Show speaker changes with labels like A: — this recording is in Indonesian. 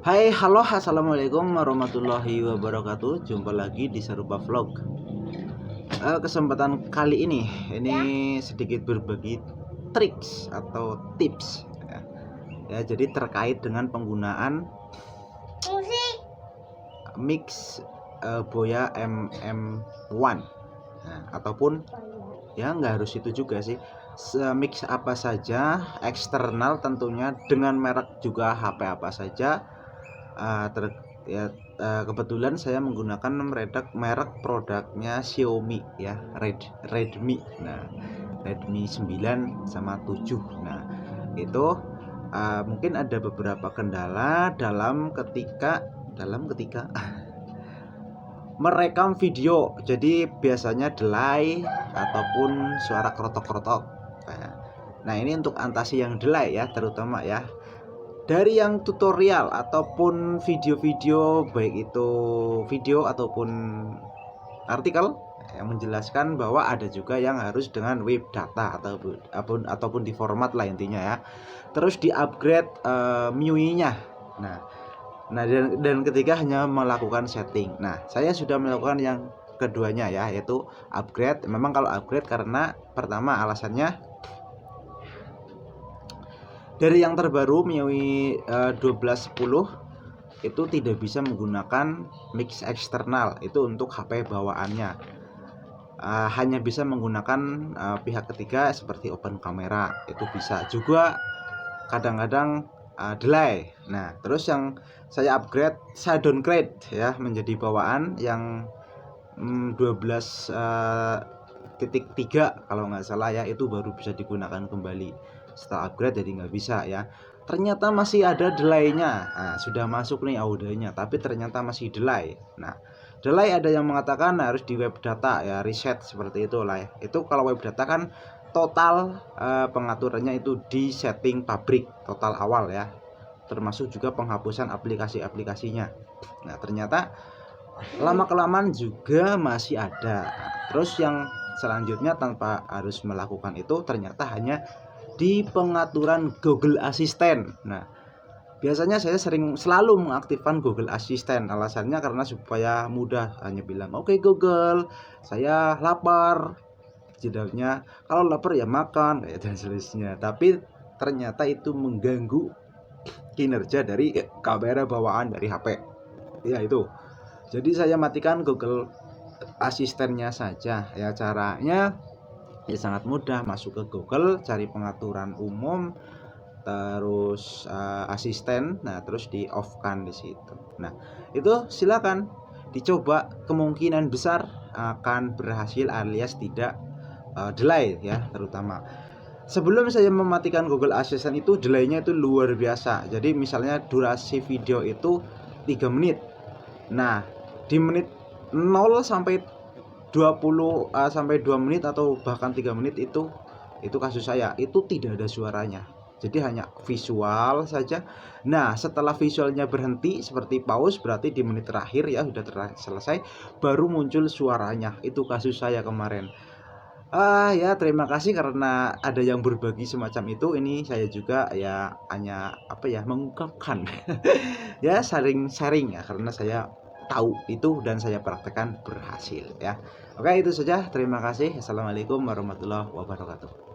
A: Hai, halo, assalamualaikum warahmatullahi wabarakatuh. Jumpa lagi di Sarupa Vlog. Kesempatan kali ini sedikit berbagi triks atau tips ya. Jadi terkait dengan penggunaan mix Boya MM1 ataupun ya nggak harus itu juga sih, mix apa saja eksternal tentunya, dengan merek juga HP apa saja. Kebetulan saya menggunakan merek produknya Xiaomi ya, Redmi. Nah, Redmi 9 sama 7. Nah, itu mungkin ada beberapa kendala dalam ketika merekam video. Jadi biasanya delay ataupun suara krotok-krotok. Nah, ini untuk antasi yang delay ya, terutama ya. Dari yang tutorial ataupun video-video, baik itu video ataupun artikel yang menjelaskan bahwa ada juga yang harus dengan web data ataupun di format lah intinya ya. Terus di upgrade MIUI-nya. Nah, dan ketiga hanya melakukan setting. Nah, saya sudah melakukan yang keduanya ya, yaitu upgrade. Memang kalau upgrade karena pertama alasannya dari yang terbaru MIUI 1210 itu tidak bisa menggunakan mix eksternal, itu untuk HP bawaannya. Hanya bisa menggunakan pihak ketiga seperti open kamera, itu bisa juga kadang-kadang delay. Nah, terus yang saya downgrade ya menjadi bawaan yang 12.3 kalau nggak salah ya, itu baru bisa digunakan kembali. Setelah upgrade jadi nggak bisa ya. Ternyata masih ada delay-nya. Nah, sudah masuk nih audionya, tapi ternyata masih delay. Nah, delay ada yang mengatakan harus di web data ya, reset seperti itu lah ya. Itu kalau web data kan total pengaturannya itu di setting pabrik total awal ya, termasuk juga penghapusan aplikasi-aplikasinya. Nah, ternyata lama kelamaan juga masih ada. Terus yang selanjutnya tanpa harus melakukan itu ternyata hanya di pengaturan Google Assistant. Nah, biasanya saya selalu mengaktifkan Google Assistant. Alasannya karena supaya mudah, hanya bilang oke Google, saya lapar. Jedanya kalau lapar ya makan kayak dan seterusnya. Tapi ternyata itu mengganggu kinerja dari kamera bawaan dari HP. Ya itu. Jadi saya matikan Google Asistennya saja ya. Caranya ya sangat mudah, masuk ke Google, cari pengaturan umum, terus asisten, nah terus di off kan di situ. Nah, itu silakan dicoba, kemungkinan besar akan berhasil alias tidak delay ya. Terutama sebelum saya mematikan Google Assistant itu delaynya itu luar biasa. Jadi misalnya durasi video itu 3 menit. Nah, di menit 0 sampai 20 sampai 2 menit atau bahkan 3 menit itu kasus saya, itu tidak ada suaranya. Jadi hanya visual saja. Nah, setelah visualnya berhenti seperti pause, berarti di menit terakhir ya sudah selesai, baru muncul suaranya. Itu kasus saya kemarin. Ya terima kasih karena ada yang berbagi semacam itu. Ini saya juga ya hanya mengungkapkan ya, sharing ya, karena saya tahu itu dan saya praktekkan berhasil ya. Oke, itu saja. Terima kasih. Assalamualaikum warahmatullahi wabarakatuh.